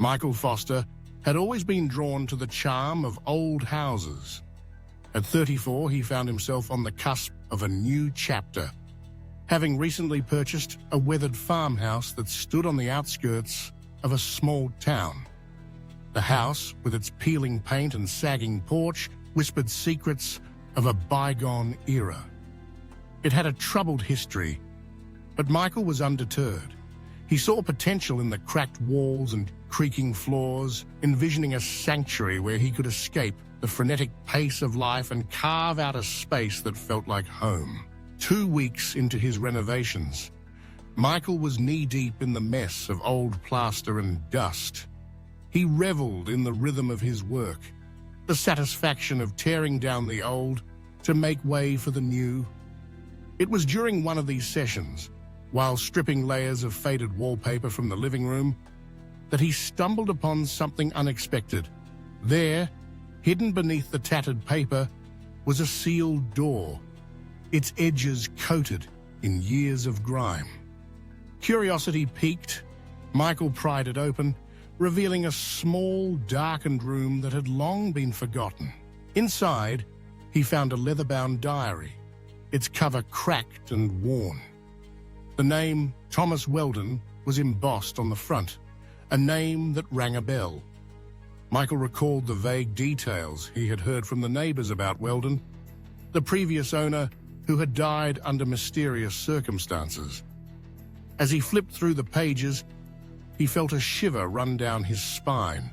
Michael Foster had always been drawn to the charm of old houses. At 34, he found himself on the cusp of a new chapter, having recently purchased a weathered farmhouse that stood on the outskirts of a small town. The house, with its peeling paint and sagging porch, whispered secrets of a bygone era. It had a troubled history, but Michael was undeterred. He saw potential in the cracked walls and creaking floors, envisioning a sanctuary where he could escape the frenetic pace of life and carve out a space that felt like home. 2 weeks into his renovations, Michael was knee-deep in the mess of old plaster and dust. He reveled in the rhythm of his work, the satisfaction of tearing down the old to make way for the new. It was during one of these sessions, while stripping layers of faded wallpaper from the living room, that he stumbled upon something unexpected. There, hidden beneath the tattered paper, was a sealed door, its edges coated in years of grime. Curiosity piqued, Michael pried it open, revealing a small, darkened room that had long been forgotten. Inside, he found a leather-bound diary, its cover cracked and worn. The name Thomas Weldon was embossed on the front, a name that rang a bell. Michael recalled the vague details he had heard from the neighbors about Weldon, the previous owner who had died under mysterious circumstances. As he flipped through the pages, he felt a shiver run down his spine,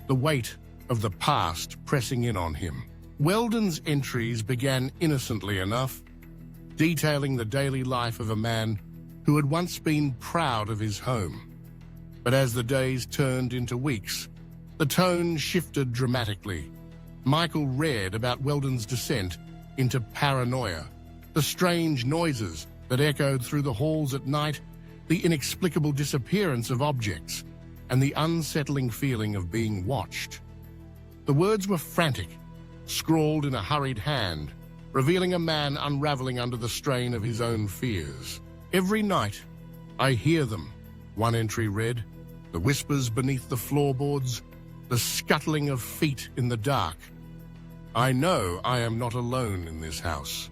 the weight of the past pressing in on him. Weldon's entries began innocently enough, detailing the daily life of a man who had once been proud of his home. But as the days turned into weeks, the tone shifted dramatically. Michael read about Weldon's descent into paranoia, the strange noises that echoed through the halls at night, the inexplicable disappearance of objects, and the unsettling feeling of being watched. The words were frantic, scrawled in a hurried hand, revealing a man unraveling under the strain of his own fears. "Every night, I hear them," one entry read, "the whispers beneath the floorboards, the scuttling of feet in the dark. I know I am not alone in this house.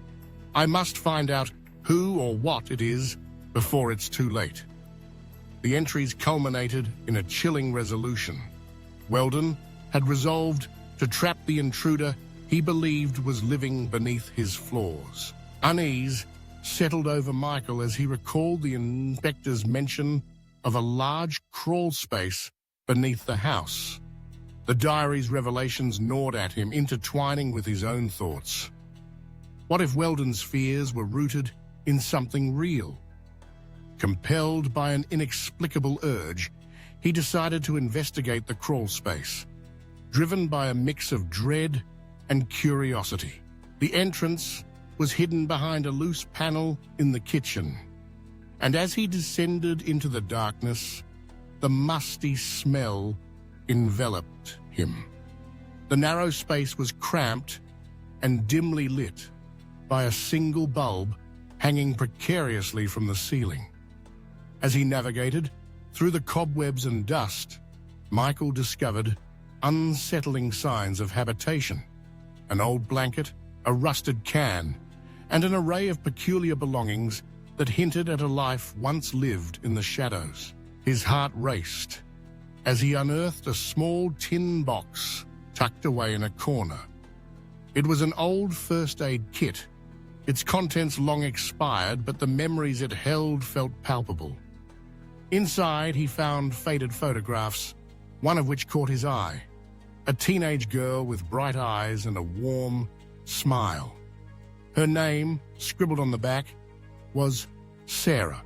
I must find out who or what it is before it's too late." The entries culminated in a chilling resolution. Weldon had resolved to trap the intruder he believed was living beneath his floors. Unease settled over Michael as he recalled the inspector's mention of a large crawl space beneath the house. The diary's revelations gnawed at him, intertwining with his own thoughts. What if Weldon's fears were rooted in something real? Compelled by an inexplicable urge, he decided to investigate the crawl space, driven by a mix of dread and curiosity. The entrance was hidden behind a loose panel in the kitchen, and as he descended into the darkness, the musty smell enveloped him. The narrow space was cramped and dimly lit by a single bulb hanging precariously from the ceiling. As he navigated through the cobwebs and dust, Michael discovered unsettling signs of habitation: an old blanket, a rusted can, and an array of peculiar belongings that hinted at a life once lived in the shadows. His heart raced as he unearthed a small tin box tucked away in a corner. It was an old first aid kit, its contents long expired, but the memories it held felt palpable. Inside, he found faded photographs, one of which caught his eye: a teenage girl with bright eyes and a warm smile. Her name, scribbled on the back, was Sarah.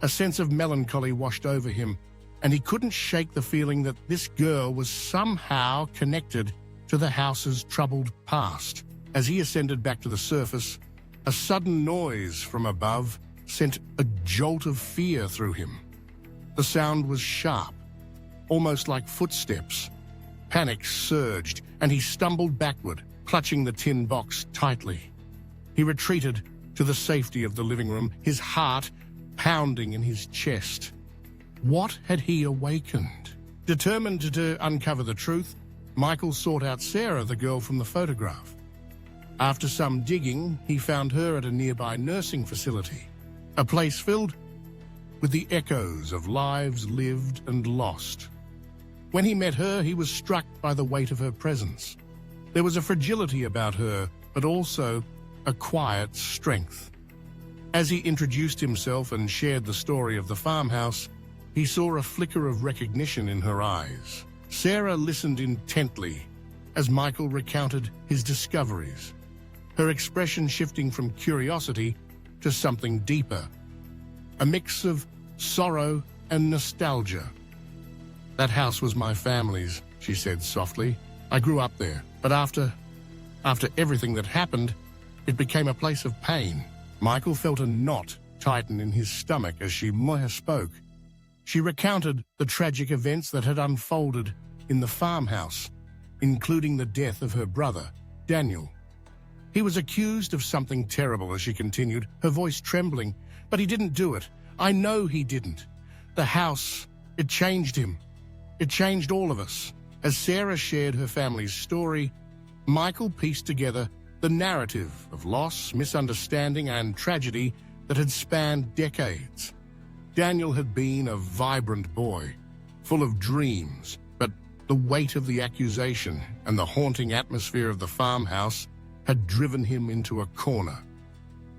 A sense of melancholy washed over him, and he couldn't shake the feeling that this girl was somehow connected to the house's troubled past. As he ascended back to the surface, a sudden noise from above sent a jolt of fear through him. The sound was sharp, almost like footsteps. Panic surged, and he stumbled backward, clutching the tin box tightly. He retreated to the safety of the living room, his heart pounding in his chest. What had he awakened? Determined to uncover the truth, Michael sought out Sarah, the girl from the photograph. After some digging, he found her at a nearby nursing facility, a place filled with the echoes of lives lived and lost. When he met her, he was struck by the weight of her presence. There was a fragility about her, but also a quiet strength. As he introduced himself and shared the story of the farmhouse, he saw a flicker of recognition in her eyes. Sarah listened intently as Michael recounted his discoveries, her expression shifting from curiosity to something deeper, a mix of sorrow and nostalgia. "That house was my family's," she said softly. "I grew up there, but after everything that happened, it became a place of pain." Michael felt a knot tighten in his stomach as she spoke. She recounted the tragic events that had unfolded in the farmhouse, including the death of her brother, Daniel. He was accused of something terrible, as she continued, her voice trembling. "But he didn't do it. I know he didn't. The house, it changed him. It changed all of us." As Sarah shared her family's story, Michael pieced together the narrative of loss, misunderstanding, and tragedy that had spanned decades. Daniel had been a vibrant boy, full of dreams, but the weight of the accusation and the haunting atmosphere of the farmhouse had driven him into a corner.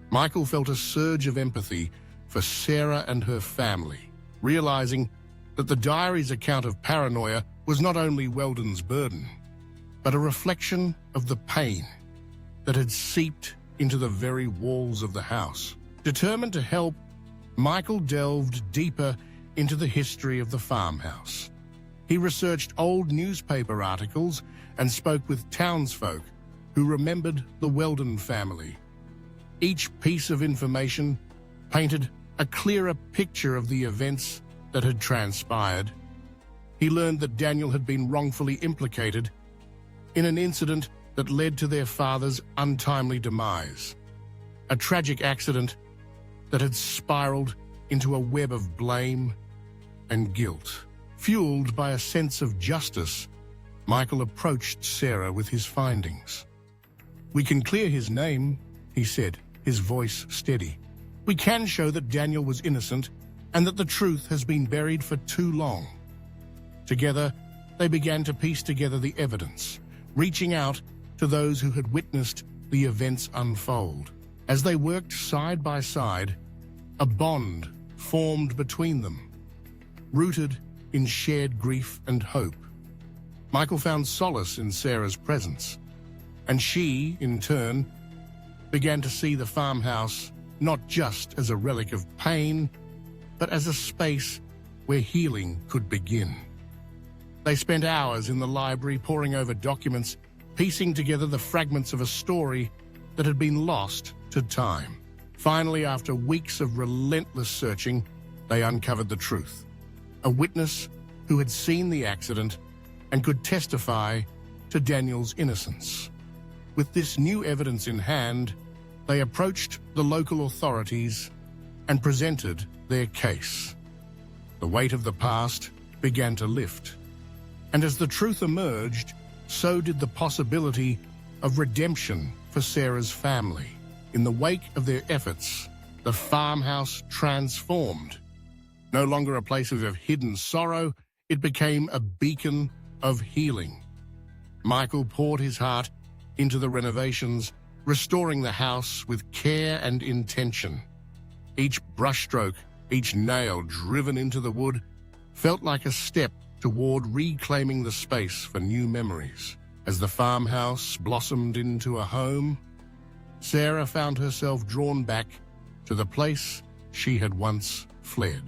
Michael felt a surge of empathy for Sarah and her family, realizing that the diary's account of paranoia was not only Weldon's burden, but a reflection of the pain that had seeped into the very walls of the house. Determined to help, Michael delved deeper into the history of the farmhouse. He researched old newspaper articles and spoke with townsfolk who remembered the Weldon family. Each piece of information painted a clearer picture of the events that had transpired. He learned that Daniel had been wrongfully implicated in an incident that led to their father's untimely demise, a tragic accident that had spiraled into a web of blame and guilt. Fueled by a sense of justice, Michael approached Sarah with his findings. "We can clear his name," he said, his voice steady. "We can show that Daniel was innocent and that the truth has been buried for too long." Together, they began to piece together the evidence, reaching out to those who had witnessed the events unfold. As they worked side by side, a bond formed between them, rooted in shared grief and hope. Michael found solace in Sarah's presence, and she, in turn, began to see the farmhouse not just as a relic of pain, but as a space where healing could begin. They spent hours in the library poring over documents, piecing together the fragments of a story that had been lost to time. Finally, after weeks of relentless searching, they uncovered the truth. A witness who had seen the accident and could testify to Daniel's innocence. With this new evidence in hand, they approached the local authorities and presented their case. The weight of the past began to lift, and as the truth emerged, so did the possibility of redemption for Sarah's family. In the wake of their efforts, the farmhouse transformed. No longer a place of hidden sorrow, it became a beacon of healing. Michael poured his heart into the renovations, restoring the house with care and intention. Each brushstroke, each nail driven into the wood, felt like a step toward reclaiming the space for new memories. As the farmhouse blossomed into a home, Sarah found herself drawn back to the place she had once fled.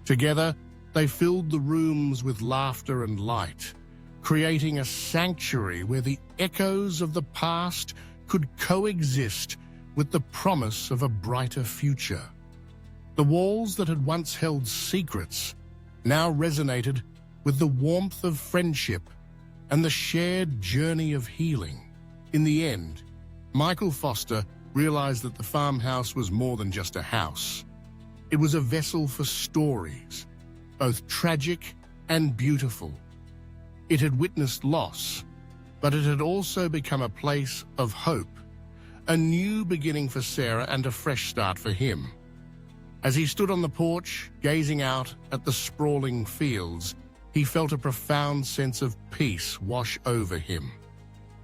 Together, they filled the rooms with laughter and light, creating a sanctuary where the echoes of the past could coexist with the promise of a brighter future. The walls that had once held secrets now resonated with the warmth of friendship and the shared journey of healing. In the end, Michael Foster realized that the farmhouse was more than just a house. It was a vessel for stories, both tragic and beautiful. It had witnessed loss, but it had also become a place of hope, a new beginning for Sarah and a fresh start for him. As he stood on the porch, gazing out at the sprawling fields, he felt a profound sense of peace wash over him.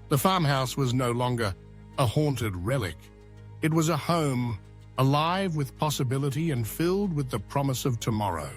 The farmhouse was no longer a haunted relic. It was a home, alive with possibility and filled with the promise of tomorrow.